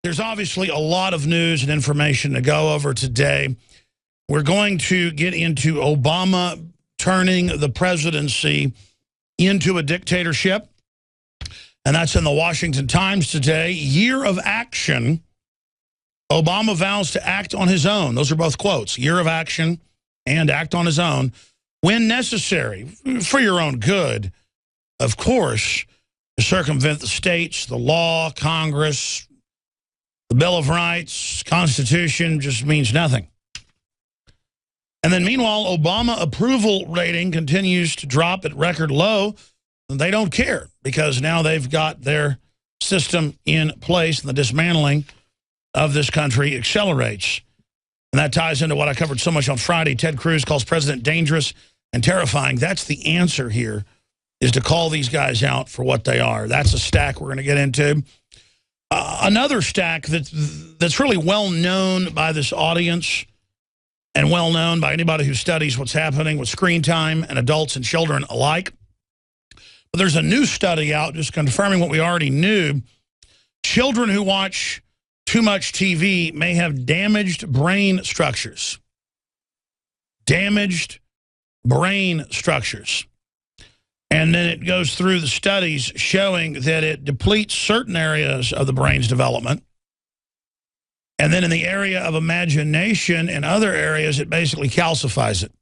There's obviously a lot of news and information to go over today. We're going to get into Obama turning the presidency into a dictatorship. And that's in the Washington Times today. Year of action. Obama vows to act on his own. Those are both quotes. Year of action and act on his own when necessary for your own good, of course, to circumvent the states, the law, Congress, the Bill of Rights, Constitution just means nothing. And then meanwhile, Obama approval rating continues to drop at record low. They don't care because now they've got their system in place and the dismantling of this country accelerates. And that ties into what I covered so much on Friday. Ted Cruz calls president dangerous and terrifying. That's the answer here, is to call these guys out for what they are. That's a stack we're going to get into. Another stack that's really well known by this audience and well known by anybody who studies what's happening with screen time and adults and children alike. But there's a new study out just confirming what we already knew. Children who watch too much TV may have damaged brain structures. Damaged brain structures. And then it goes through the studies showing that it depletes certain areas of the brain's development. And then in the area of imagination and other areas, it basically calcifies it.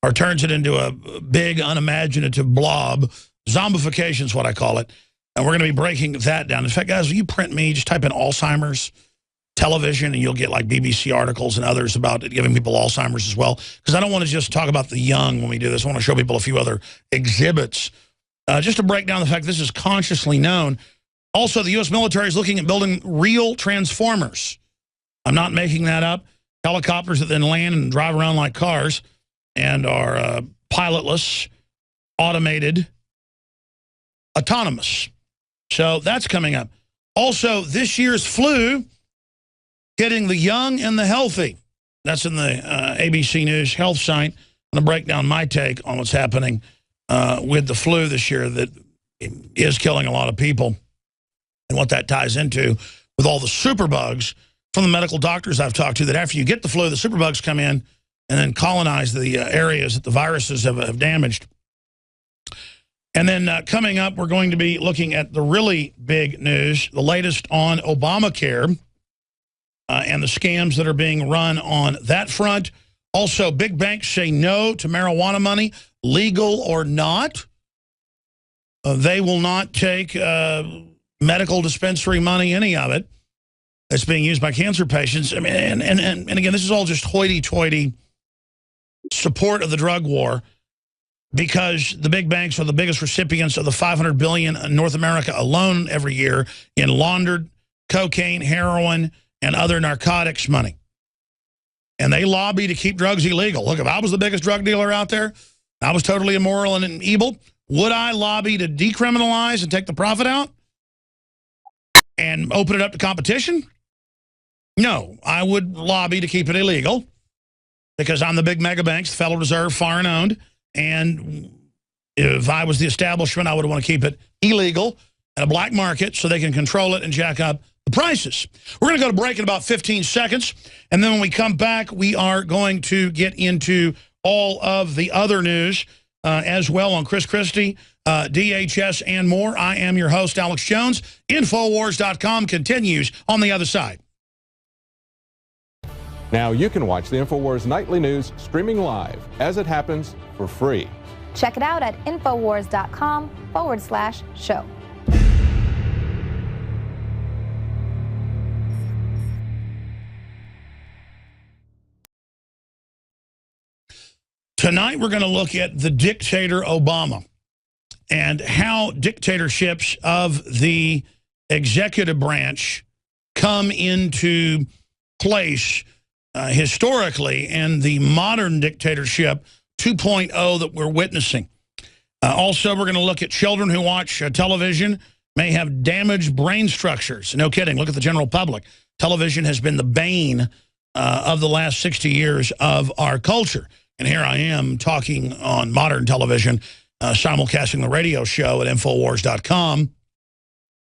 Or turns it into a big, unimaginative blob. Zombification is what I call it. And we're going to be breaking that down. In fact, guys, will you print me, just type in Alzheimer's television, and you'll get like BBC articles and others about it giving people Alzheimer's as well. Because I don't want to just talk about the young when we do this. I want to show people a few other exhibits. Just to break down the fact this is consciously known. Also, the U.S. military is looking at building real transformers. I'm not making that up. Helicopters that then land and drive around like cars and are pilotless, automated, autonomous. So that's coming up. Also, this year's flu hitting the young and the healthy. That's in the ABC News health site. I'm going to break down my take on what's happening with the flu this year that is killing a lot of people and what that ties into with all the superbugs from the medical doctors I've talked to, that after you get the flu, the superbugs come in and then colonize the areas that the viruses have damaged. And then coming up, we're going to be looking at the really big news, the latest on Obamacare, and the scams that are being run on that front. Also, big banks say no to marijuana money, legal or not. They will not take medical dispensary money, any of it, that's being used by cancer patients. I mean, and again, this is all just hoity-toity support of the drug war, because the big banks are the biggest recipients of the $500 billion in North America alone every year in laundered cocaine, heroin, and other narcotics money. And they lobby to keep drugs illegal. Look, if I was the biggest drug dealer out there, I was totally immoral and evil, would I lobby to decriminalize and take the profit out and open it up to competition? No, I would lobby to keep it illegal because I'm the big mega banks, the Federal Reserve, foreign owned. And if I was the establishment, I would want to keep it illegal at a black market so they can control it and jack up the prices. We're going to go to break in about 15 seconds. And then when we come back, we are going to get into all of the other news as well on Chris Christie, DHS, and more. I am your host, Alex Jones. Infowars.com continues on the other side. Now you can watch the InfoWars Nightly News streaming live as it happens for free. Check it out at Infowars.com/show. Tonight we're going to look at the dictator Obama and how dictatorships of the executive branch come into place historically, and the modern dictatorship 2.0 that we're witnessing. Also, we're going to look at children who watch television may have damaged brain structures. No kidding. Look at the general public. Television has been the bane of the last 60 years of our culture. And here I am talking on modern television, simulcasting the radio show at Infowars.com.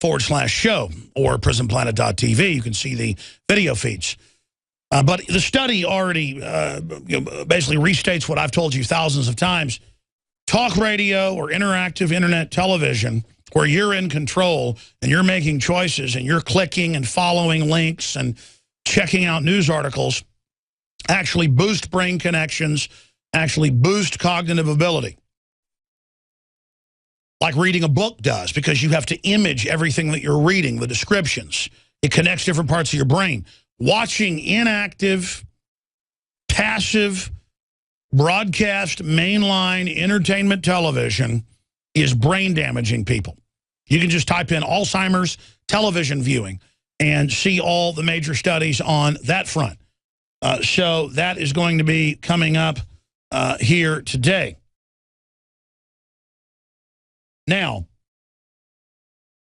prisonplanet.tv/show or prisonplanet.tv. You can see the video feeds. But the study already basically restates what I've told you thousands of times. Talk radio or interactive internet television, where you're in control and you're making choices and you're clicking and following links and checking out news articles, actually boost brain connections, actually boost cognitive ability. Like reading a book does, because you have to image everything that you're reading, the descriptions. It connects different parts of your brain. Watching inactive, passive, broadcast, mainline entertainment television is brain damaging people. You can just type in Alzheimer's television viewing and see all the major studies on that front. So that is going to be coming up here today. Now,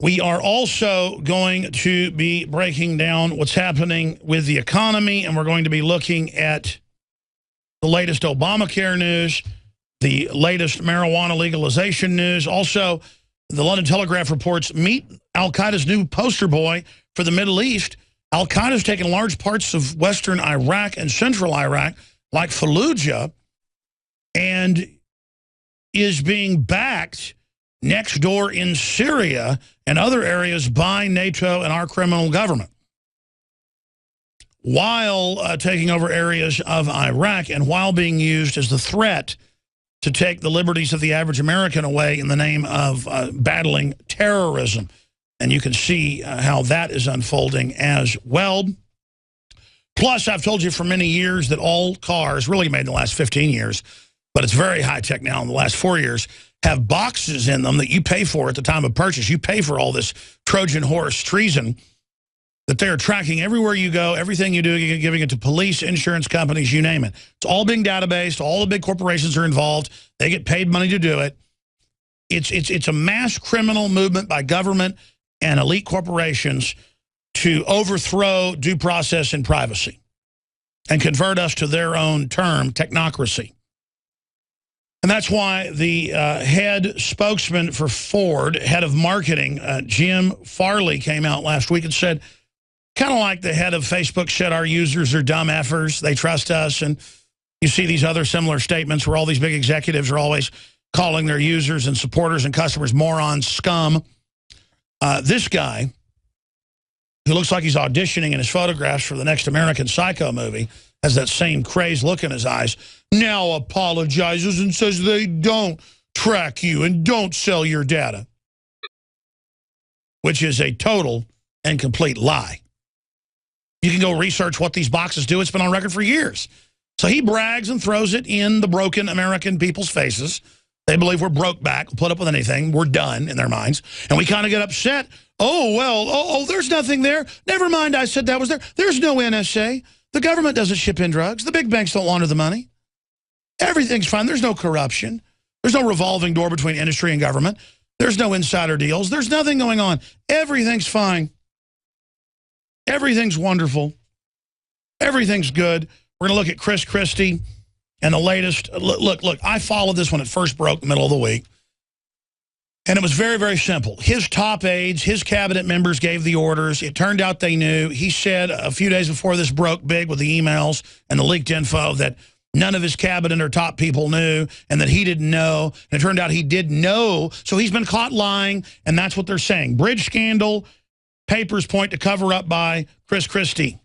we are also going to be breaking down what's happening with the economy, and we're going to be looking at the latest Obamacare news, the latest marijuana legalization news. Also, the London Telegraph reports, meet al-Qaeda's new poster boy for the Middle East. Al-Qaeda's taken large parts of western Iraq and central Iraq, like Fallujah, and is being backed next door in Syria and other areas by NATO and our criminal government, while taking over areas of Iraq and while being used as the threat to take the liberties of the average American away in the name of battling terrorism. And you can see how that is unfolding as well. Plus, I've told you for many years that all cars, really made in the last 15 years, but it's very high tech now in the last 4 years, have boxes in them that you pay for at the time of purchase. You pay for all this Trojan horse treason that they're tracking everywhere you go, everything you do, you're giving it to police, insurance companies, you name it. It's all being databased. All the big corporations are involved. They get paid money to do it. It's a mass criminal movement by government and elite corporations to overthrow due process and privacy and convert us to their own term, technocracy. And that's why the head spokesman for Ford, head of marketing, Jim Farley, came out last week and said, kind of like the head of Facebook said, our users are dumb effers, they trust us. And you see these other similar statements where all these big executives are always calling their users and supporters and customers morons, scum. This guy, who looks like he's auditioning in his photographs for the next American Psycho movie, has that same crazed look in his eyes, now apologizes and says they don't track you and don't sell your data, which is a total and complete lie. You can go research what these boxes do. It's been on record for years. So he brags and throws it in the broken American people's faces. They believe we're broke back, we'll put up with anything, we're done in their minds. And we kind of get upset. Oh, well, there's nothing there. Never mind, I said that was there. There's no NSA. The government doesn't ship in drugs. The big banks don't launder the money. Everything's fine. There's no corruption. There's no revolving door between industry and government. There's no insider deals. There's nothing going on. Everything's fine. Everything's wonderful. Everything's good. We're going to look at Chris Christie and the latest. Look, I followed this when it first broke, middle of the week. And it was very, very simple. His top aides, his cabinet members gave the orders. It turned out they knew. He said a few days before this broke big with the emails and the leaked info that none of his cabinet or top people knew and that he didn't know. And it turned out he did know. So he's been caught lying, and that's what they're saying. Bridge scandal, papers point to cover up by Chris Christie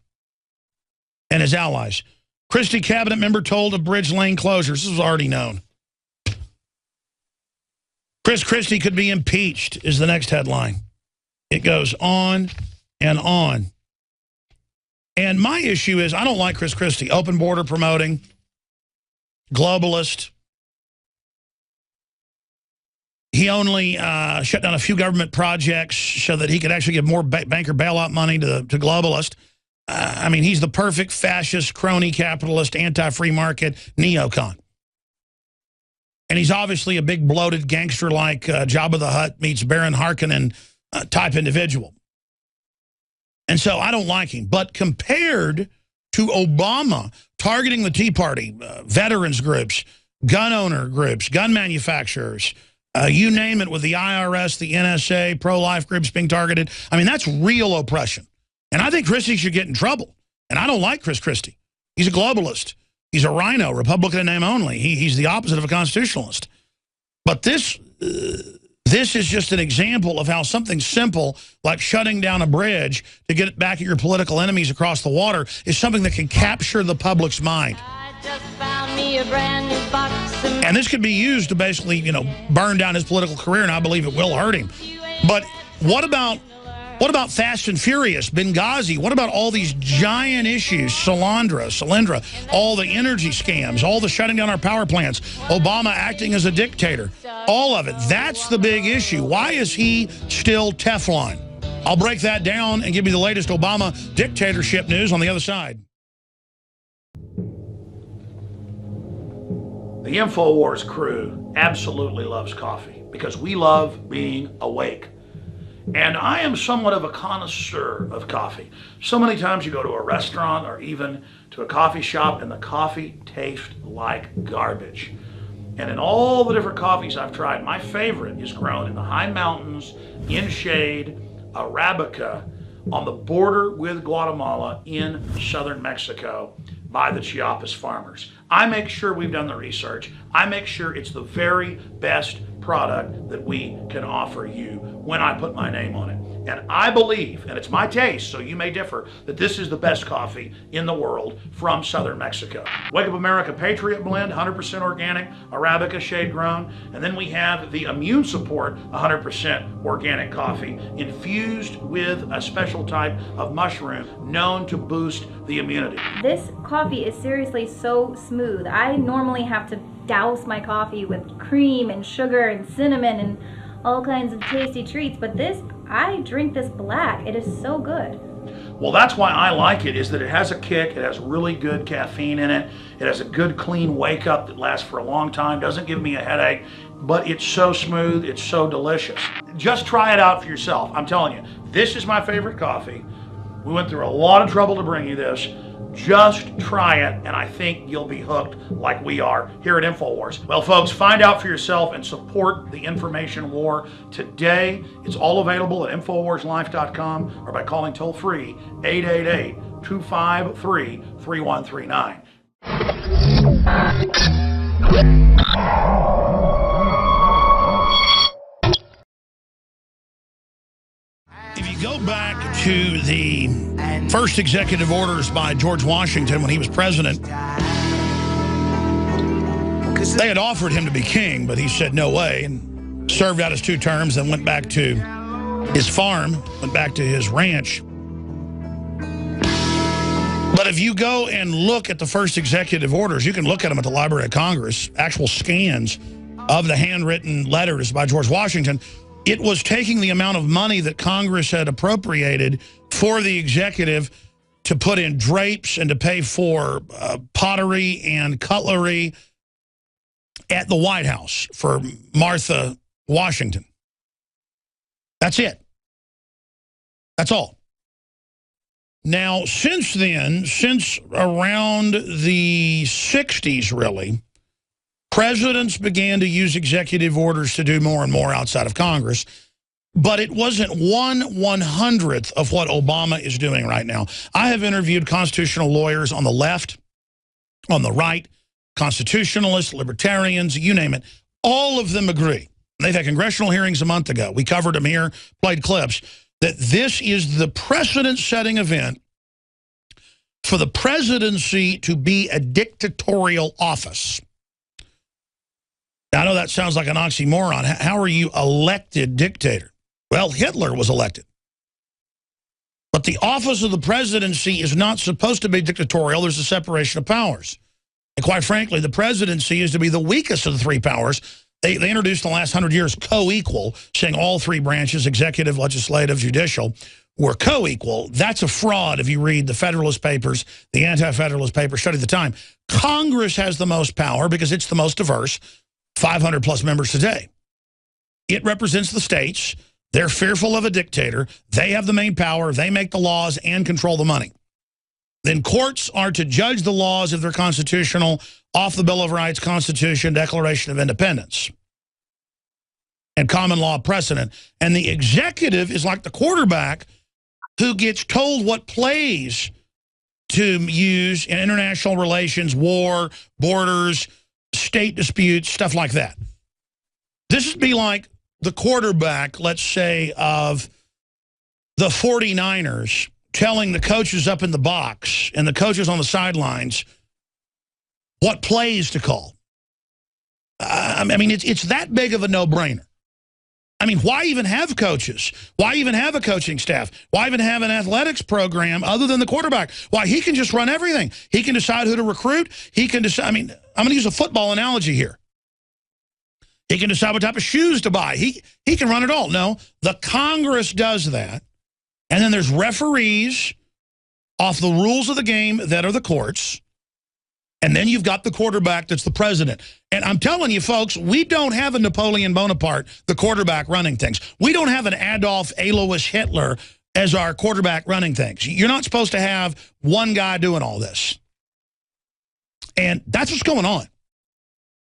and his allies. Christie cabinet member told of bridge lane closures. This was already known. Chris Christie could be impeached is the next headline. It goes on and on. And my issue is I don't like Chris Christie. Open border promoting, globalist. He only shut down a few government projects so that he could actually give more banker bailout money to globalists. I mean, he's the perfect fascist, crony, capitalist, anti-free market neocon. And he's obviously a big, bloated gangster like Jabba the Hutt meets Baron Harkonnen type individual. And so I don't like him. But compared to Obama targeting the Tea Party, veterans groups, gun owner groups, gun manufacturers, You name it, with the IRS, the NSA, pro-life groups being targeted. I mean, that's real oppression. And I think Christie should get in trouble. And I don't like Chris Christie. He's a globalist. He's a rhino, Republican in name only. He's the opposite of a constitutionalist. But this is just an example of how something simple like shutting down a bridge to get back at your political enemies across the water is something that can capture the public's mind. And this could be used to basically, burn down his political career, and I believe it will hurt him. But what about Fast and Furious, Benghazi? What about all these giant issues, Solyndra, all the energy scams, all the shutting down our power plants, Obama acting as a dictator, all of it? That's the big issue. Why is he still Teflon? I'll break that down and give you the latest Obama dictatorship news on the other side. The InfoWars crew absolutely loves coffee because we love being awake. And I am somewhat of a connoisseur of coffee. So many times you go to a restaurant or even to a coffee shop and the coffee tastes like garbage. And in all the different coffees I've tried, my favorite is grown in the high mountains, in shade, Arabica, on the border with Guatemala in southern Mexico by the Chiapas farmers. I make sure we've done the research. I make sure it's the very best product that we can offer you when I put my name on it. And I believe, and it's my taste, so you may differ, that this is the best coffee in the world from southern Mexico. Wake Up America Patriot Blend, 100% organic, Arabica shade grown. And then we have the Immune Support, 100% organic coffee, infused with a special type of mushroom known to boost the immunity. This coffee is seriously so smooth. I normally have to douse my coffee with cream and sugar and cinnamon and all kinds of tasty treats, but this, I drink this black. It is so good. Well, that's why I like it, is that it has a kick, it has really good caffeine in it, it has a good clean wake up that lasts for a long time, doesn't give me a headache, but it's so smooth, it's so delicious. Just try it out for yourself. I'm telling you, this is my favorite coffee. We went through a lot of trouble to bring you this. Just try it, and I think you'll be hooked like we are here at InfoWars. Well, folks, find out for yourself and support the information war today. It's all available at InfoWarsLife.com or by calling toll-free 888-253-3139. If you go back to the first executive orders by George Washington when he was president, they had offered him to be king, but he said no way, and served out his 2 terms, then went back to his farm, went back to his ranch. But if you go and look at the first executive orders, you can look at them at the Library of Congress, actual scans of the handwritten letters by George Washington. It was taking the amount of money that Congress had appropriated for the executive to put in drapes and to pay for pottery and cutlery at the White House for Martha Washington. That's it. That's all. Now, since then, since around the 60s, really, presidents began to use executive orders to do more and more outside of Congress, but it wasn't 1/100th of what Obama is doing right now. I have interviewed constitutional lawyers on the left, on the right, constitutionalists, libertarians, you name it. All of them agree. They've had congressional hearings a month ago. We covered them here, played clips, that this is the precedent-setting event for the presidency to be a dictatorial office. I know that sounds like an oxymoron. How are you elected dictator? Well, Hitler was elected. But the office of the presidency is not supposed to be dictatorial. There's a separation of powers. And quite frankly, the presidency is to be the weakest of the 3 powers. They introduced in the last 100 years co-equal, saying all 3 branches, executive, legislative, judicial, were co-equal. That's a fraud if you read the Federalist Papers, the Anti-Federalist Papers, study the time. Congress has the most power because it's the most diverse. 500 plus members today. It represents the states. They're fearful of a dictator. They have the main power. They make the laws and control the money. Then courts are to judge the laws if they're constitutional, off the Bill of Rights, Constitution, Declaration of Independence. and common law precedent. And the executive is like the quarterback who gets told what plays to use in international relations, war, borders, state disputes, stuff like that. This would be like the quarterback, let's say, of the 49ers telling the coaches up in the box and the coaches on the sidelines what plays to call. I mean, it's that big of a no-brainer. I mean, why even have coaches? Why even have a coaching staff? Why even have an athletics program other than the quarterback? Why, he can just run everything. He can decide who to recruit. He can decide, I mean, I'm going to use a football analogy here. He can decide what type of shoes to buy. He can run it all. No, the Congress does that. And then there's referees off the rules of the game that are the courts. And then you've got the quarterback that's the president. And I'm telling you, folks, we don't have a Napoleon Bonaparte, the quarterback, running things. We don't have an Adolf Alois Hitler as our quarterback running things. You're not supposed to have one guy doing all this. And that's what's going on.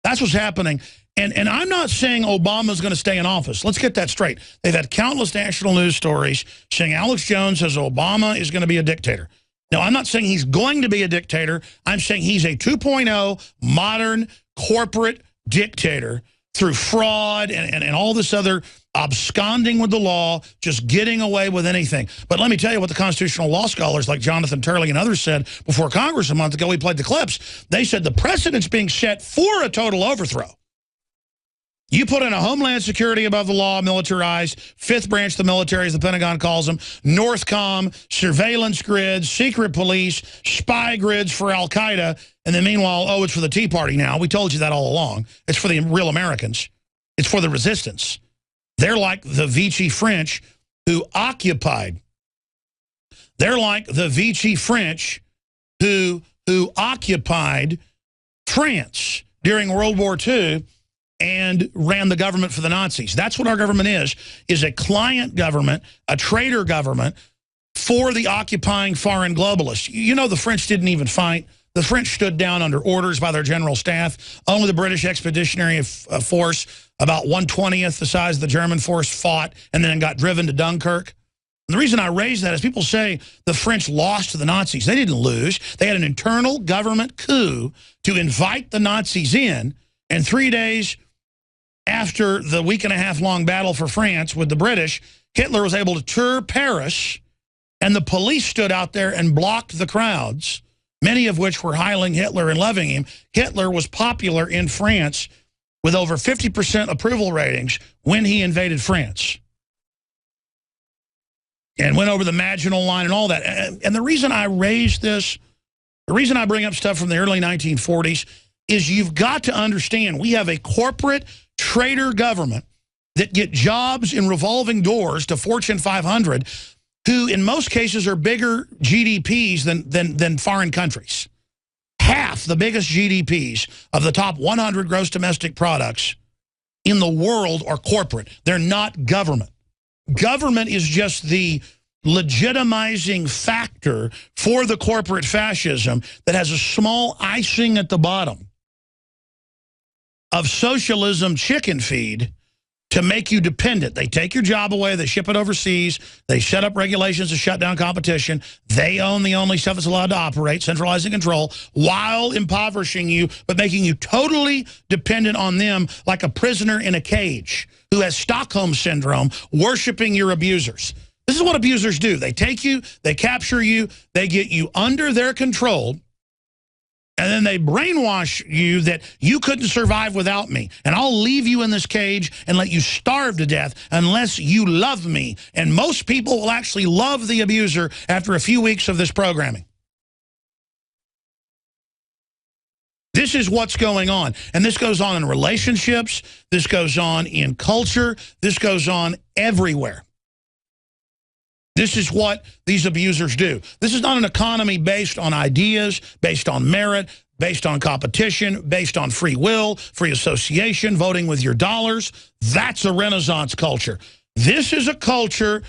That's what's happening. And I'm not saying Obama's going to stay in office. Let's get that straight. They've had countless national news stories saying Alex Jones says Obama is going to be a dictator. No, I'm not saying he's going to be a dictator. I'm saying he's a 2.0 modern corporate dictator through fraud and all this other absconding with the law, just getting away with anything. But let me tell you what the constitutional law scholars like Jonathan Turley and others said before Congress a month ago. We played the clips. They said the precedent's being set for a total overthrow. You put in a Homeland Security above the law, militarized, fifth branch of the military, as the Pentagon calls them, Northcom, surveillance grids, secret police, spy grids for Al-Qaeda, and then meanwhile, oh, it's for the Tea Party now. We told you that all along. It's for the real Americans. It's for the resistance. They're like the Vichy French who occupied. They're like the Vichy French who occupied France during World War II and ran the government for the Nazis. That's what our government is a client government, a traitor government for the occupying foreign globalists. You know, the French didn't even fight. The French stood down under orders by their general staff. Only the British Expeditionary Force, about 1/20th the size of the German force, fought and then got driven to Dunkirk. And the reason I raise that is people say the French lost to the Nazis. They didn't lose. They had an internal government coup to invite the Nazis in, and 3 days after the week-and-a-half-long battle for France with the British, Hitler was able to tour Paris, and the police stood out there and blocked the crowds, many of which were hailing Hitler and loving him. Hitler was popular in France with over 50% approval ratings when he invaded France and went over the Maginot Line and all that. And the reason I raise this, the reason I bring up stuff from the early 1940s is you've got to understand we have a corporate traitor government that get jobs in revolving doors to Fortune 500 who in most cases are bigger GDPs than foreign countries. Half the biggest GDPs of the top 100 gross domestic products in the world are corporate. They're not government. Government is just the legitimizing factor for the corporate fascism that has a small icing at the bottom of socialism chicken feed to make you dependent. They take your job away, they ship it overseas, they set up regulations to shut down competition, they own the only stuff that's allowed to operate, centralizing control, while impoverishing you, but making you totally dependent on them like a prisoner in a cage who has Stockholm Syndrome, worshiping your abusers. This is what abusers do. They take you, they capture you, they get you under their control, and then they brainwash you that you couldn't survive without me. And I'll leave you in this cage and let you starve to death unless you love me. And most people will actually love the abuser after a few weeks of this programming. This is what's going on. And this goes on in relationships. This goes on in culture. This goes on everywhere. This is what these abusers do. This is not an economy based on ideas, based on merit, based on competition, based on free will, free association, voting with your dollars. That's a Renaissance culture. This is a culture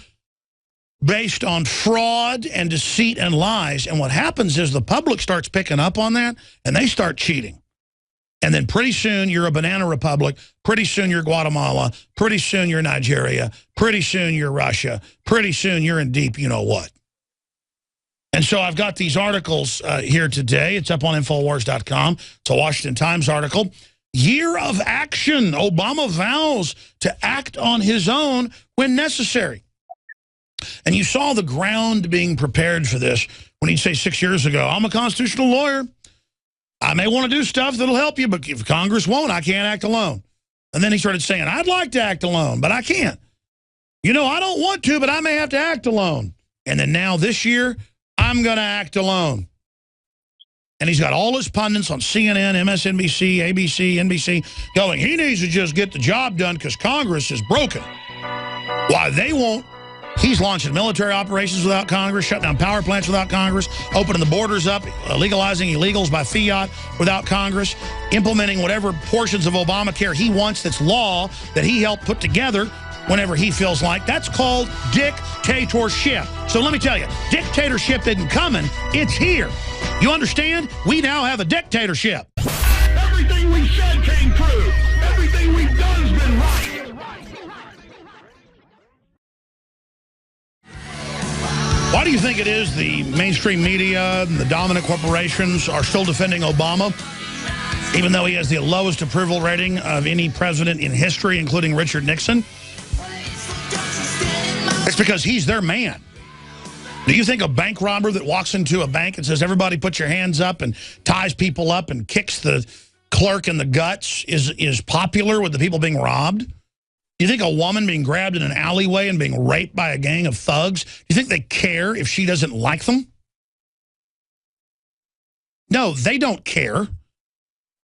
based on fraud and deceit and lies. And what happens is the public starts picking up on that, and they start cheating. And then pretty soon you're a banana republic. Pretty soon you're Guatemala. Pretty soon you're Nigeria. Pretty soon you're Russia. Pretty soon you're in deep you-know-what. And so I've got these articles here today. It's up on Infowars.com. It's a Washington Times article. Year of action. Obama vows to act on his own when necessary. And you saw the ground being prepared for this when he'd say 6 years ago, I'm a constitutional lawyer. I may want to do stuff that'll help you, but if Congress won't, I can't act alone. And then he started saying, I'd like to act alone, but I can't. You know, I don't want to, but I may have to act alone. And then now this year, I'm going to act alone. And he's got all his pundits on CNN, MSNBC, ABC, NBC going, he needs to just get the job done because Congress is broken. Why they won't. He's launching military operations without Congress, shutting down power plants without Congress, opening the borders up, legalizing illegals by fiat without Congress, implementing whatever portions of Obamacare he wants that's law that he helped put together whenever he feels like. That's called dictatorship. So let me tell you, dictatorship isn't coming, it's here. You understand? We now have a dictatorship. Everything we said came true. Everything we've done has been right. Why do you think it is the mainstream media and the dominant corporations are still defending Obama, even though he has the lowest approval rating of any president in history, including Richard Nixon? It's because he's their man. Do you think a bank robber that walks into a bank and says, everybody put your hands up and ties people up and kicks the clerk in the guts is popular with the people being robbed? Do you think a woman being grabbed in an alleyway and being raped by a gang of thugs, do you think they care if she doesn't like them? No, they don't care.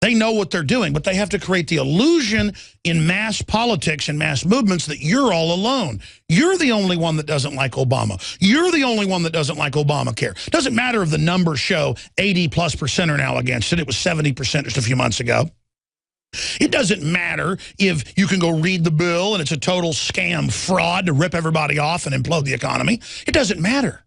They know what they're doing, but they have to create the illusion in mass politics and mass movements that you're all alone. You're the only one that doesn't like Obama. You're the only one that doesn't like Obamacare. Doesn't matter if the numbers show 80+% are now against it. It was 70% just a few months ago. It doesn't matter if you can go read the bill and it's a total scam fraud to rip everybody off and implode the economy. It doesn't matter.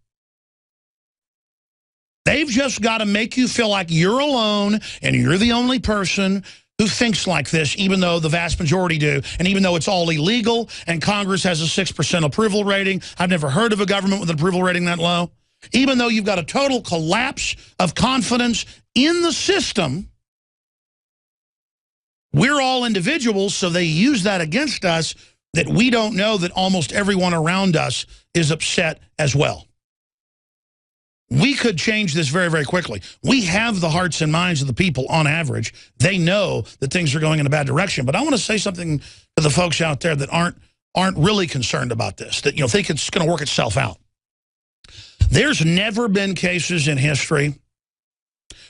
They've just got to make you feel like you're alone and you're the only person who thinks like this, even though the vast majority do, and even though it's all illegal and Congress has a 6% approval rating. I've never heard of a government with an approval rating that low. Even though you've got a total collapse of confidence in the system, we're all individuals, so they use that against us, that we don't know that almost everyone around us is upset as well. We could change this very, very quickly. We have the hearts and minds of the people on average. They know that things are going in a bad direction. But I want to say something to the folks out there that aren't really concerned about this, that think it's going to work itself out. There's never been cases in history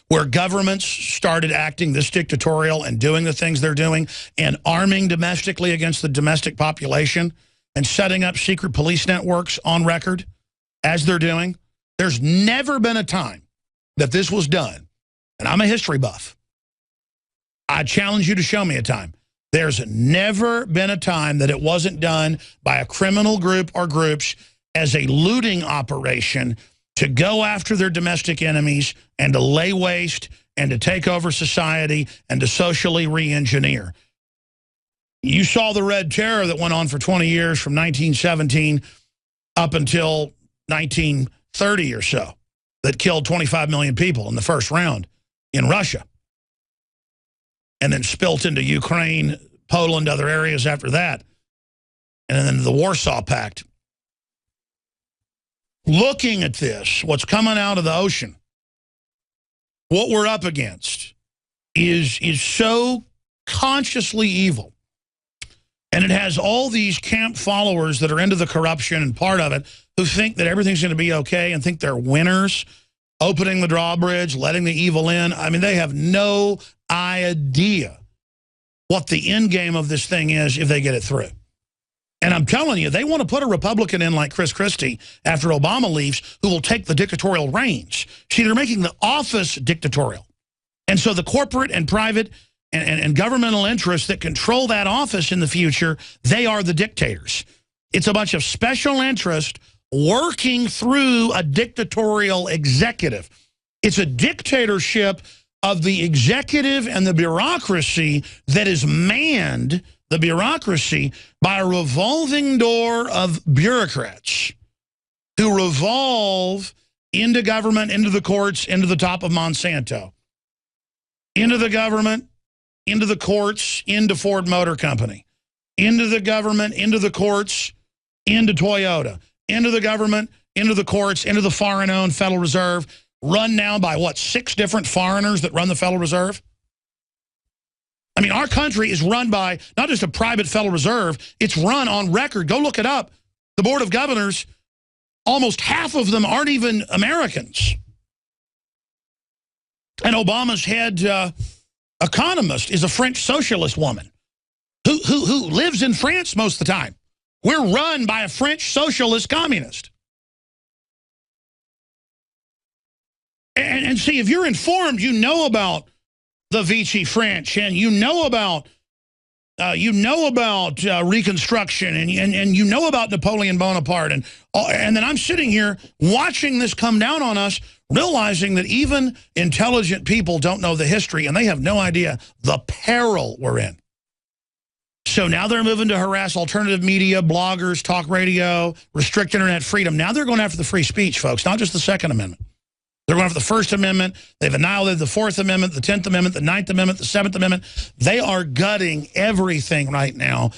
where governments started acting this dictatorial and doing the things they're doing and arming domestically against the domestic population and setting up secret police networks on record as they're doing. There's never been a time that this was done. And I'm a history buff. I challenge you to show me a time. There's never been a time that it wasn't done by a criminal group or groups as a looting operation to go after their domestic enemies and to lay waste and to take over society and to socially re-engineer. You saw the Red Terror that went on for 20 years from 1917 up until 1930 or so, that killed 25 million people in the first round in Russia and then spilt into Ukraine, Poland, other areas after that, and then the Warsaw Pact. Looking at this, what's coming out of the ocean, what we're up against is so consciously evil. And it has all these camp followers that are into the corruption and part of it who think that everything's going to be okay and think they're winners, opening the drawbridge, letting the evil in. I mean, they have no idea what the end game of this thing is if they get it through. And I'm telling you, they want to put a Republican in like Chris Christie after Obama leaves who will take the dictatorial reins. See, they're making the office dictatorial. And so the corporate and private and governmental interests that control that office in the future, they are the dictators. It's a bunch of special interest working through a dictatorial executive. It's a dictatorship of the executive and the bureaucracy that is manned, the bureaucracy, by a revolving door of bureaucrats who revolve into government, into the courts, into the top of Monsanto, into the government, into the courts, into Ford Motor Company, into the government, into the courts, into Toyota, into the government, into the courts, into the foreign-owned Federal Reserve, run now by, what, 6 different foreigners that run the Federal Reserve? I mean, our country is run by not just a private Federal Reserve, it's run on record. Go look it up. The Board of Governors, almost half of them aren't even Americans. And Obama's head economist is a French socialist woman who lives in France most of the time. We're run by a French socialist communist. And see, if you're informed, you know about the Vichy French, and you know about Reconstruction, and you know about Napoleon Bonaparte, and then I'm sitting here watching this come down on us, realizing that even intelligent people don't know the history, and they have no idea the peril we're in. So now they're moving to harass alternative media, bloggers, talk radio, restrict internet freedom. Now they're going after the free speech, folks, not just the Second Amendment. They're going after the First Amendment. They've annihilated the Fourth Amendment, the 10th Amendment, the 9th Amendment, the 7th Amendment. They are gutting everything right now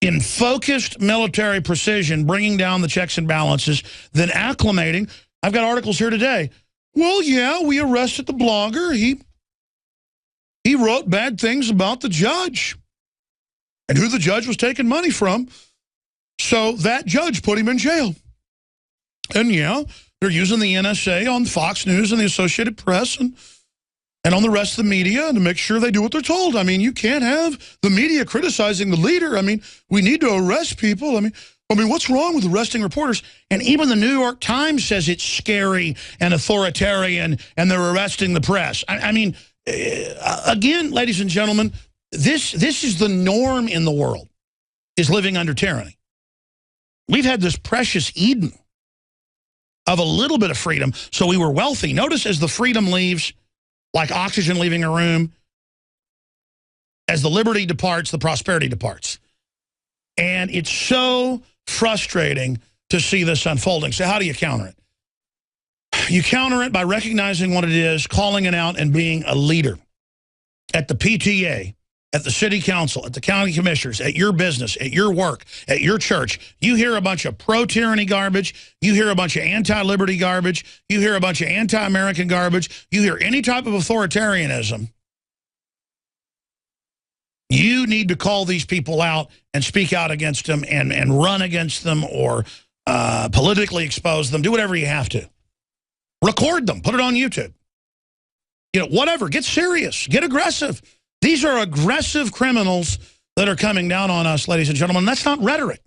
in focused military precision, bringing down the checks and balances, then acclimating. I've got articles here today. Well, yeah, we arrested the blogger. He wrote bad things about the judge and who the judge was taking money from. So that judge put him in jail. And yeah, they're using the NSA on Fox News and the Associated Press and on the rest of the media to make sure they do what they're told. I mean, you can't have the media criticizing the leader. I mean, we need to arrest people. I mean, what's wrong with arresting reporters? And even the New York Times says it's scary and authoritarian and they're arresting the press. I mean, again, ladies and gentlemen, this is the norm in the world, is living under tyranny. We've had this precious Eden of a little bit of freedom, so we were wealthy. Notice as the freedom leaves, like oxygen leaving a room, as the liberty departs, the prosperity departs. And it's so frustrating to see this unfolding. So how do you counter it? You counter it by recognizing what it is, calling it out, and being a leader. At the PTA, at the city council, at the county commissioners, at your business, at your work, at your church, you hear a bunch of pro-tyranny garbage, you hear a bunch of anti-liberty garbage, you hear a bunch of anti-American garbage, you hear any type of authoritarianism, you need to call these people out and speak out against them and run against them or politically expose them. Do whatever you have to. Record them. Put it on YouTube. You know, whatever. Get serious. Get aggressive. These are aggressive criminals that are coming down on us, ladies and gentlemen. That's not rhetoric.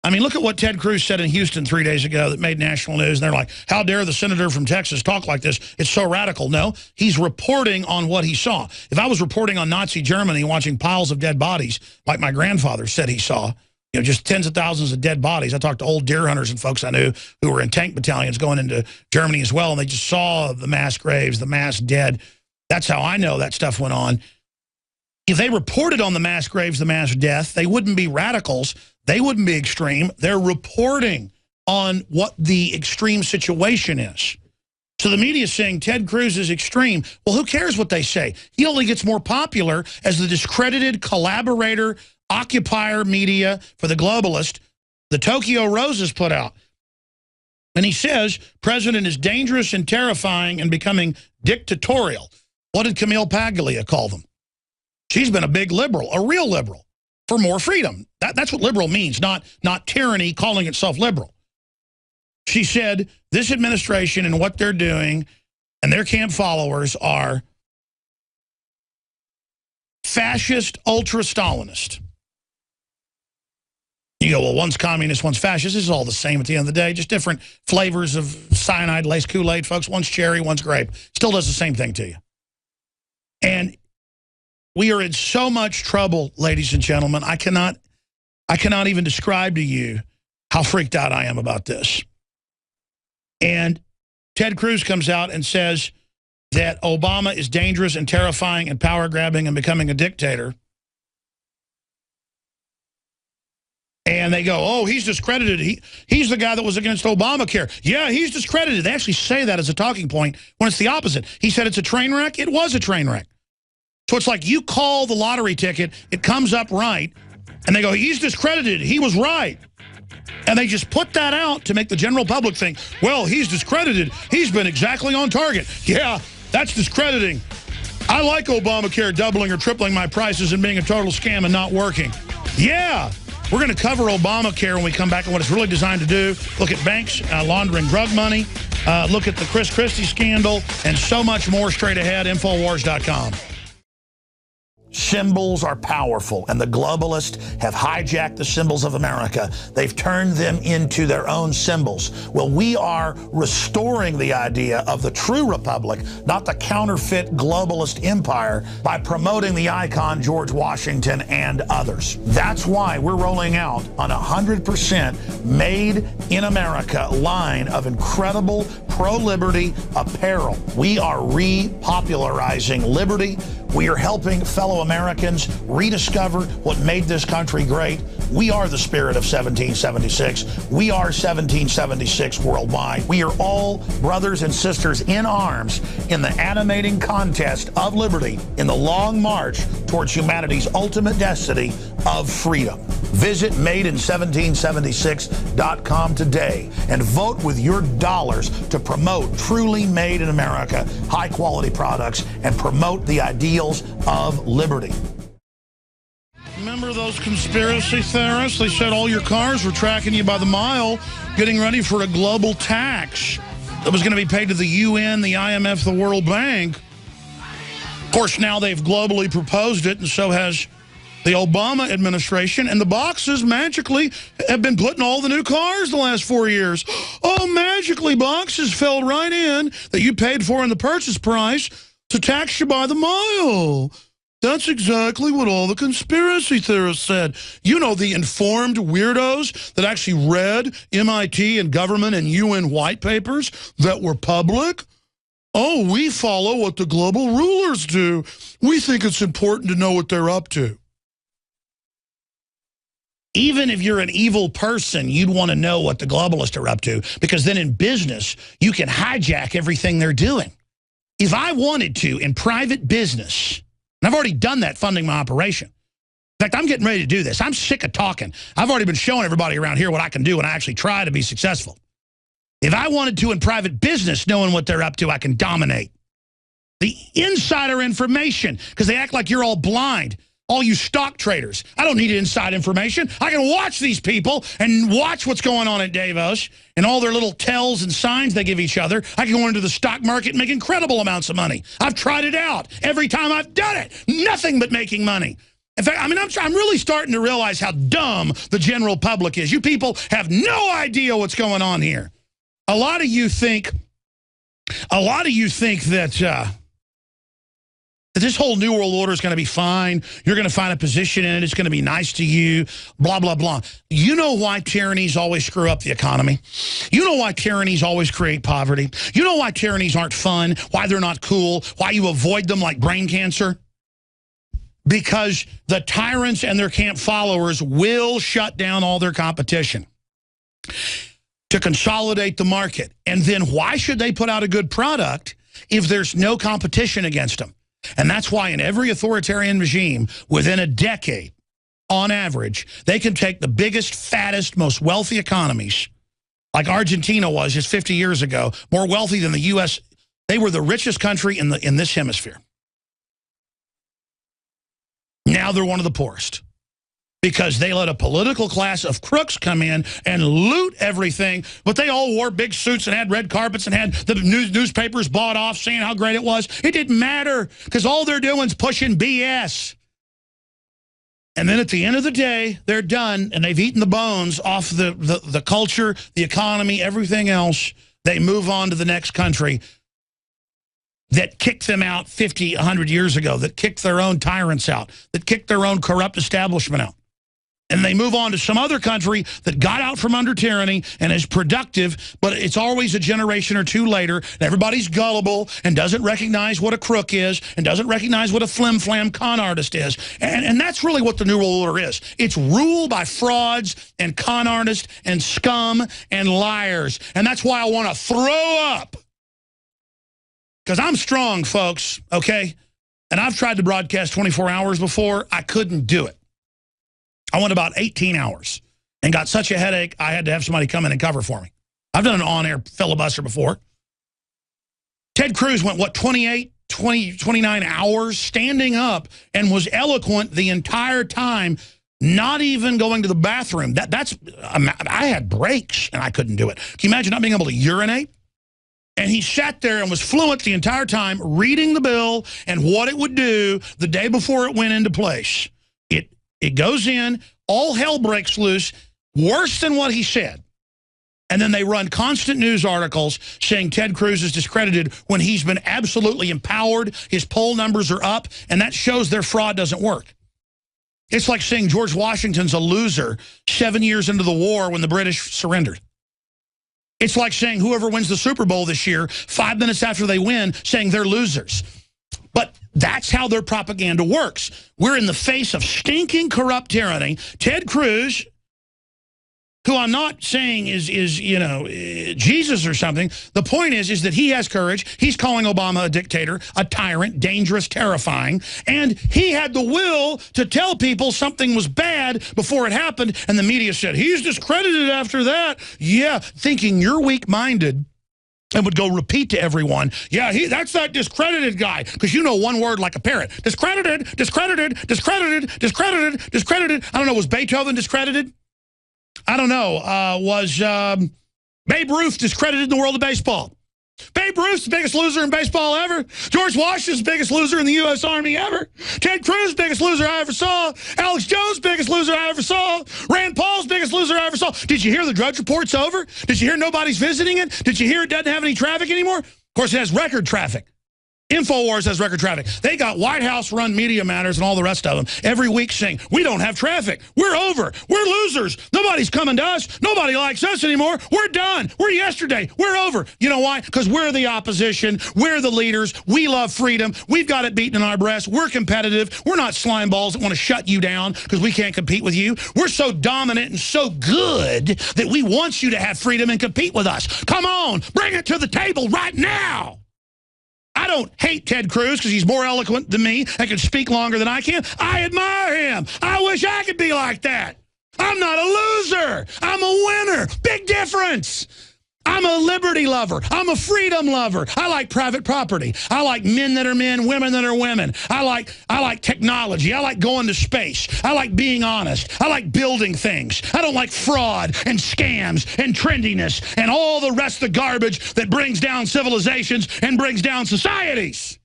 I mean, look at what Ted Cruz said in Houston 3 days ago that made national news. And they're like, how dare the senator from Texas talk like this? It's so radical. No, he's reporting on what he saw. If I was reporting on Nazi Germany, watching piles of dead bodies, like my grandfather said he saw, you know, just tens of thousands of dead bodies. I talked to old deer hunters and folks I knew who were in tank battalions going into Germany as well, and they just saw the mass graves, the mass dead. That's how I know that stuff went on. If they reported on the mass graves, the mass death, they wouldn't be radicals. They wouldn't be extreme. They're reporting on what the extreme situation is. So the media is saying Ted Cruz is extreme. Well, who cares what they say? He only gets more popular as the discredited collaborator, occupier media for the globalist, the Tokyo Roses put out. And he says, president is dangerous and terrifying and becoming dictatorial. What did Camille Paglia call them? She's been a big liberal, a real liberal, for more freedom. That's what liberal means, not tyranny calling itself liberal. She said, this administration and what they're doing and their camp followers are fascist, ultra-Stalinist. You go, well, one's communist, one's fascist. This is all the same at the end of the day, just different flavors of cyanide-laced Kool-Aid, folks. One's cherry, one's grape. Still does the same thing to you. And we are in so much trouble, ladies and gentlemen. I cannot even describe to you how freaked out I am about this. And Ted Cruz comes out and says that Obama is dangerous and terrifying and power-grabbing and becoming a dictator. And they go, oh, he's discredited. He's the guy that was against Obamacare. Yeah, he's discredited. They actually say that as a talking point when it's the opposite. He said it's a train wreck. It was a train wreck. So it's like you call the lottery ticket, it comes up right, and they go, he's discredited. He was right. And they just put that out to make the general public think, well, he's discredited. He's been exactly on target. Yeah, that's discrediting. I like Obamacare doubling or tripling my prices and being a total scam and not working. Yeah, we're going to cover Obamacare when we come back and what it's really designed to do. Look at banks laundering drug money. Look at the Chris Christie scandal and so much more straight ahead. Infowars.com. Symbols are powerful, and the globalists have hijacked the symbols of America. They've turned them into their own symbols. Well, we are restoring the idea of the true republic, not the counterfeit globalist empire, by promoting the icon George Washington and others. That's why we're rolling out an 100% made in America line of incredible pro-liberty apparel. We are repopularizing liberty. We are helping fellow Americans rediscover what made this country great. We are the spirit of 1776. We are 1776 worldwide. We are all brothers and sisters in arms in the animating contest of liberty in the long march towards humanity's ultimate destiny of freedom. Visit madein1776.com today and vote with your dollars to promote truly made in America, high-quality products, and promote the ideals of liberty. Remember those conspiracy theorists? They said all your cars were tracking you by the mile, getting ready for a global tax that was going to be paid to the UN, the IMF, the World Bank. Of course, now they've globally proposed it, and so has the Obama administration, and the boxes magically have been putting all the new cars the last 4 years. Oh, magically, boxes fell right in that you paid for in the purchase price to tax you by the mile. That's exactly what all the conspiracy theorists said. You know, the informed weirdos that actually read MIT and government and UN white papers that were public. Oh, we follow what the global rulers do. We think it's important to know what they're up to. Even if you're an evil person, you'd want to know what the globalists are up to, because then in business, you can hijack everything they're doing. If I wanted to, in private business, and I've already done that funding my operation. In fact, I'm getting ready to do this. I'm sick of talking. I've already been showing everybody around here what I can do when I actually try to be successful. If I wanted to, in private business, knowing what they're up to, I can dominate. The insider information, because they act like you're all blind. All you stock traders, I don't need inside information. I can watch these people and watch what's going on at Davos and all their little tells and signs they give each other. I can go into the stock market and make incredible amounts of money. I've tried it out. Every time I've done it, nothing but making money. In fact, I mean, I'm really starting to realize how dumb the general public is. You people have no idea what's going on here. A lot of you think that this whole New World Order is going to be fine. You're going to find a position in it. It's going to be nice to you, blah, blah, blah. You know why tyrannies always screw up the economy? You know why tyrannies always create poverty? You know why tyrannies aren't fun, why they're not cool, why you avoid them like brain cancer? Because the tyrants and their camp followers will shut down all their competition to consolidate the market. And then why should they put out a good product if there's no competition against them? And that's why in every authoritarian regime, within a decade, on average, they can take the biggest, fattest, most wealthy economies, like Argentina was just 50 years ago, more wealthy than the U.S. They were the richest country in this hemisphere. Now they're one of the poorest, because they let a political class of crooks come in and loot everything, but they all wore big suits and had red carpets and had the newspapers bought off saying how great it was. It didn't matter, because all they're doing is pushing BS. And then at the end of the day, they're done, and they've eaten the bones off the culture, the economy, everything else. They move on to the next country that kicked them out 50, 100 years ago, that kicked their own tyrants out, that kicked their own corrupt establishment out. And they move on to some other country that got out from under tyranny and is productive, but it's always a generation or two later, and everybody's gullible and doesn't recognize what a crook is and doesn't recognize what a flim-flam con artist is. And that's really what the New World Order is. It's ruled by frauds and con artists and scum and liars. And that's why I want to throw up. Because I'm strong, folks, okay? And I've tried to broadcast 24 hours before. I couldn't do it. I went about 18 hours and got such a headache, I had to have somebody come in and cover for me. I've done an on-air filibuster before. Ted Cruz went, what, 29 hours standing up and was eloquent the entire time, not even going to the bathroom. I had breaks and I couldn't do it. Can you imagine not being able to urinate? And he sat there and was fluent the entire time, reading the bill and what it would do the day before it went into place. It goes in, all hell breaks loose, worse than what he said. And then they run constant news articles saying Ted Cruz is discredited when he's been absolutely empowered, his poll numbers are up, and that shows their fraud doesn't work. It's like saying George Washington's a loser 7 years into the war when the British surrendered. It's like saying whoever wins the Super Bowl this year, 5 minutes after they win, saying they're losers. But that's how their propaganda works. We're in the face of stinking corrupt tyranny. Ted Cruz, who I'm not saying is Jesus or something. The point is that he has courage. He's calling Obama a dictator, a tyrant, dangerous, terrifying. And he had the will to tell people something was bad before it happened. And the media said, he's discredited after that. Yeah, thinking you're weak-minded. And would go repeat to everyone, yeah, that's that discredited guy. Because you know one word like a parrot. Discredited, discredited, discredited, discredited, discredited. I don't know, was Beethoven discredited? I don't know. Was Babe Ruth discredited in the world of baseball? Babe Ruth's the biggest loser in baseball ever. George Washington's the biggest loser in the U.S. Army ever. Ted Cruz, biggest loser I ever saw. Alex Jones, biggest loser I ever saw. Rand Paul's biggest loser I ever saw. Did you hear the Drudge Report's over? Did you hear nobody's visiting it? Did you hear it doesn't have any traffic anymore? Of course, it has record traffic. InfoWars has record traffic. They got White House-run Media Matters and all the rest of them every week saying, we don't have traffic. We're over. We're losers. Nobody's coming to us. Nobody likes us anymore. We're done. We're yesterday. We're over. You know why? Because we're the opposition. We're the leaders. We love freedom. We've got it beaten in our breasts. We're competitive. We're not slime balls that want to shut you down because we can't compete with you. We're so dominant and so good that we want you to have freedom and compete with us. Come on. Bring it to the table right now. I don't hate Ted Cruz because he's more eloquent than me and can speak longer than I can. I admire him. I wish I could be like that. I'm not a loser. I'm a winner. Big difference. I'm a liberty lover. I'm a freedom lover. I like private property. I like men that are men, women that are women. I like technology. I like going to space. I like being honest. I like building things. I don't like fraud and scams and trendiness and all the rest of the garbage that brings down civilizations and brings down societies.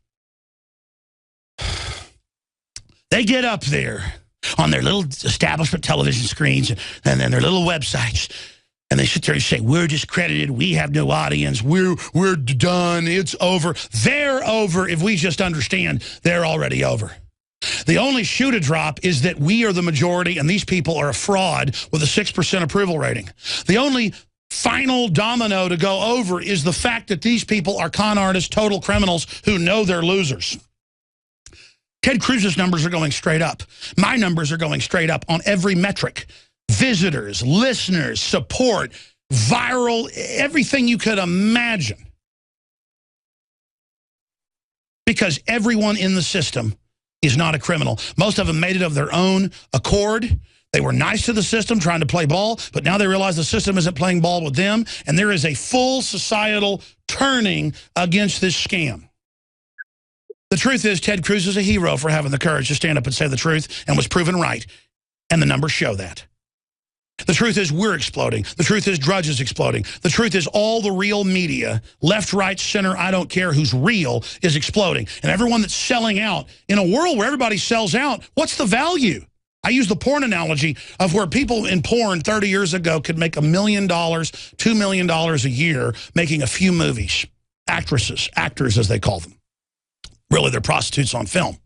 They get up there on their little establishment television screens and then their little websites. And they sit there and say, we're discredited, we have no audience, we're done, it's over. They're over if we just understand they're already over. The only shoe to drop is that we are the majority and these people are a fraud with a 6% approval rating. The only final domino to go over is the fact that these people are con artists, total criminals who know they're losers. Ted Cruz's numbers are going straight up. My numbers are going straight up on every metric. Visitors, listeners, support, viral, everything you could imagine. Because everyone in the system is not a criminal. Most of them made it of their own accord. They were nice to the system, trying to play ball, but now they realize the system isn't playing ball with them, and there is a full societal turning against this scam. The truth is, Ted Cruz is a hero for having the courage to stand up and say the truth, and was proven right, and the numbers show that. The truth is we're exploding. The truth is Drudge is exploding. The truth is all the real media, left, right, center, I don't care who's real, is exploding. And everyone that's selling out, in a world where everybody sells out, what's the value? I use the porn analogy of where people in porn 30 years ago could make $1 million, $2 million a year making a few movies. Actresses, actors as they call them. Really, they're prostitutes on film.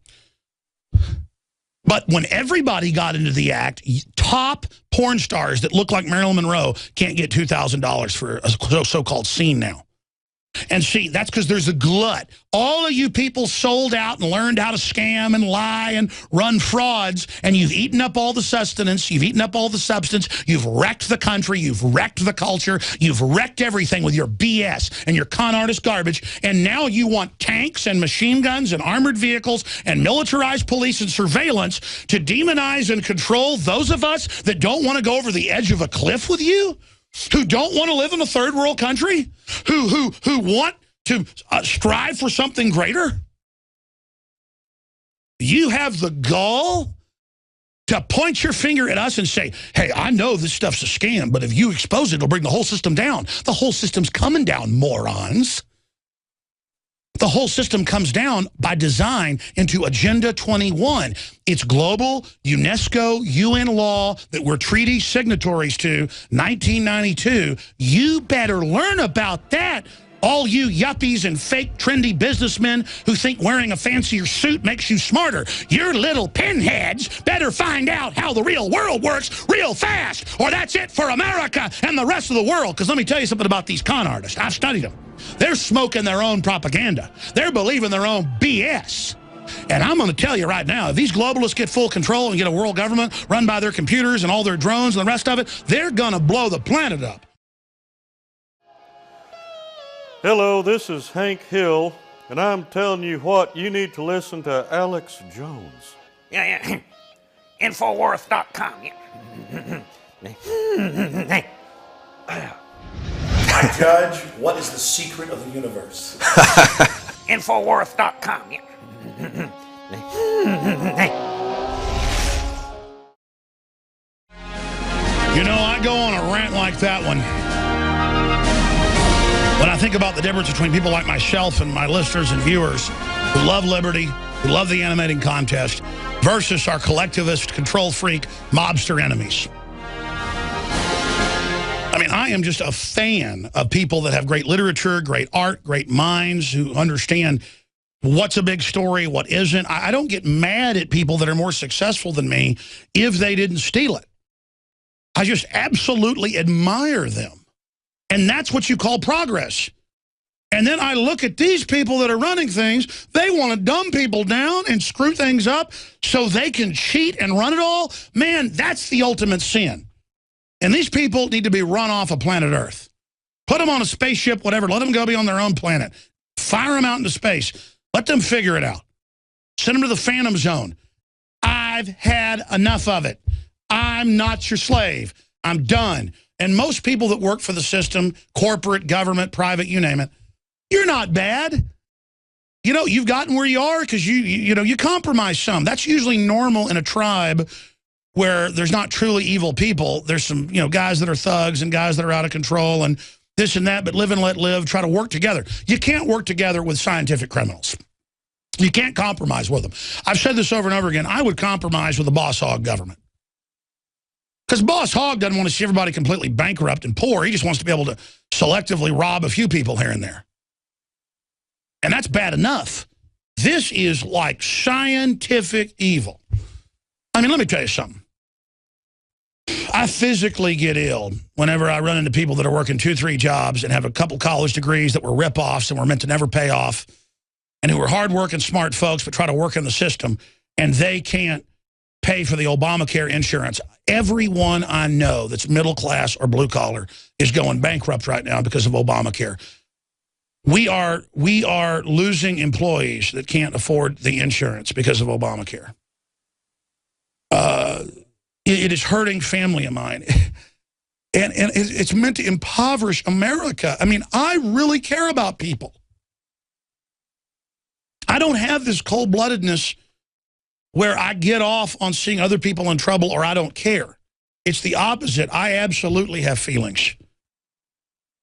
But when everybody got into the act, top porn stars that look like Marilyn Monroe can't get $2,000 for a so-called scene now. And see, that's because there's a glut. All of you people sold out and learned how to scam and lie and run frauds, and you've eaten up all the sustenance, you've eaten up all the substance, you've wrecked the country, you've wrecked the culture, you've wrecked everything with your BS and your con artist garbage, and now you want tanks and machine guns and armored vehicles and militarized police and surveillance to demonize and control those of us that don't want to go over the edge of a cliff with you? Who don't want to live in a third world country? Who want to strive for something greater? You have the gall to point your finger at us and say, hey, I know this stuff's a scam, but if you expose it, it'll bring the whole system down. The whole system's coming down, morons. The whole system comes down by design into Agenda 21. It's global, UNESCO, UN law that we're treaty signatories to, 1992. You better learn about that. All you yuppies and fake trendy businessmen who think wearing a fancier suit makes you smarter. Your little pinheads better find out how the real world works real fast, or that's it for America and the rest of the world. Because let me tell you something about these con artists. I've studied them. They're smoking their own propaganda. They're believing their own BS. And I'm going to tell you right now, if these globalists get full control and get a world government run by their computers and all their drones and the rest of it, they're going to blow the planet up. Hello, this is Hank Hill, and I'm telling you what, you need to listen to Alex Jones. Yeah. Infowars.com. My judge, what is the secret of the universe? Infowars.com. You know, I go on a rant like that one when I think about the difference between people like myself and my listeners and viewers who love liberty, who love the animating contest, versus our collectivist, control freak, mobster enemies. I mean, I am just a fan of people that have great literature, great art, great minds, who understand what's a big story, what isn't. I don't get mad at people that are more successful than me if they didn't steal it. I just absolutely admire them. And that's what you call progress. And then I look at these people that are running things, they want to dumb people down and screw things up so they can cheat and run it all. Man, that's the ultimate sin. And these people need to be run off of planet Earth. Put them on a spaceship, whatever. Let them go be on their own planet. Fire them out into space. Let them figure it out. Send them to the Phantom Zone. I've had enough of it. I'm not your slave. I'm done. And most people that work for the system, corporate, government, private, you name it, you're not bad. You know, you've gotten where you are because you compromise some. That's usually normal in a tribe where there's not truly evil people. There's some, guys that are thugs and guys that are out of control and this and that, but live and let live, try to work together. You can't work together with scientific criminals. You can't compromise with them. I've said this over and over again. I would compromise with the boss hog government. Because Boss Hogg doesn't want to see everybody completely bankrupt and poor. He just wants to be able to selectively rob a few people here and there. And that's bad enough. This is like scientific evil. I mean, let me tell you something. I physically get ill whenever I run into people that are working 2-3 jobs and have a couple college degrees that were rip-offs and were meant to never pay off, and who are hard-working, smart folks but try to work in the system, and they can't pay for the Obamacare insurance. Everyone I know that's middle class or blue collar is going bankrupt right now because of Obamacare. We are losing employees that can't afford the insurance because of Obamacare. It is hurting family of mine. And it's meant to impoverish America. I mean, I really care about people. I don't have this cold-bloodedness where I get off on seeing other people in trouble or I don't care. It's the opposite. I absolutely have feelings.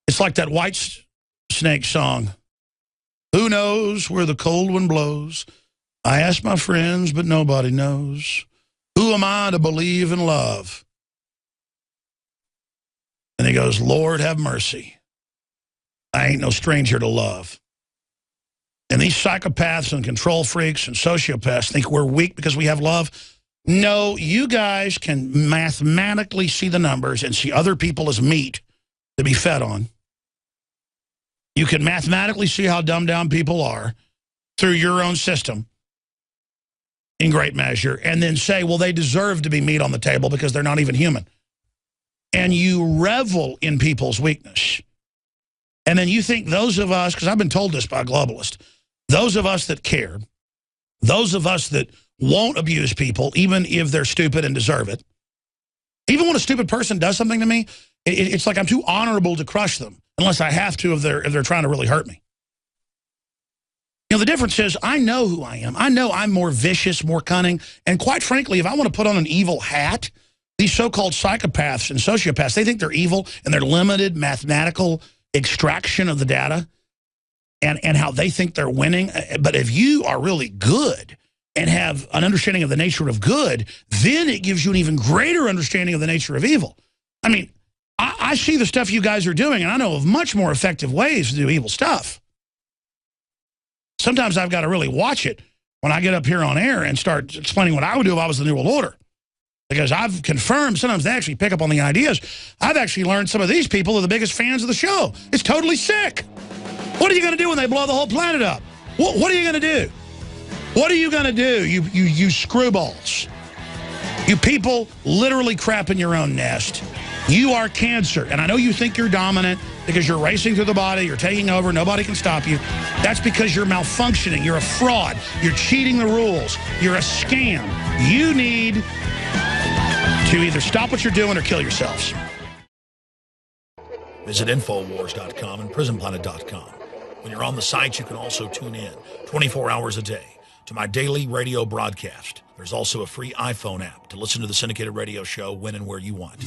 It's like that White Snake song. Who knows where the cold wind blows? I ask my friends, but nobody knows. Who am I to believe in love? And he goes, Lord, have mercy. I ain't no stranger to love. And these psychopaths and control freaks and sociopaths think we're weak because we have love. No, you guys can mathematically see the numbers and see other people as meat to be fed on. You can mathematically see how dumbed down people are through your own system in great measure, and then say, well, they deserve to be meat on the table because they're not even human. And you revel in people's weakness. And then you think those of us, because I've been told this by globalists, those of us that care, those of us that won't abuse people, even if they're stupid and deserve it, even when a stupid person does something to me, it's like I'm too honorable to crush them, unless I have to if they're trying to really hurt me. You know, the difference is I know who I am. I know I'm more vicious, more cunning. And quite frankly, if I want to put on an evil hat, these so-called psychopaths and sociopaths, they think they're evil and they're limited mathematical extraction of the data and how they think they're winning. But if you are really good and have an understanding of the nature of good, then it gives you an even greater understanding of the nature of evil. I mean, I see the stuff you guys are doing, and I know of much more effective ways to do evil stuff. Sometimes I've got to really watch it when I get up here on air and start explaining what I would do if I was the New World Order. Because I've confirmed, sometimes they actually pick up on the ideas. I've actually learned some of these people are the biggest fans of the show. It's totally sick. What are you going to do when they blow the whole planet up? What are you going to do? What are you going to do, you screwballs? You people literally crap in your own nest. You are cancer. And I know you think you're dominant because you're racing through the body, you're taking over, nobody can stop you. That's because you're malfunctioning. You're a fraud. You're cheating the rules. You're a scam. You need to either stop what you're doing or kill yourselves. Visit Infowars.com and PrisonPlanet.com. When you're on the site, you can also tune in 24 hours a day to my daily radio broadcast. There's also a free iPhone app to listen to the syndicated radio show when and where you want.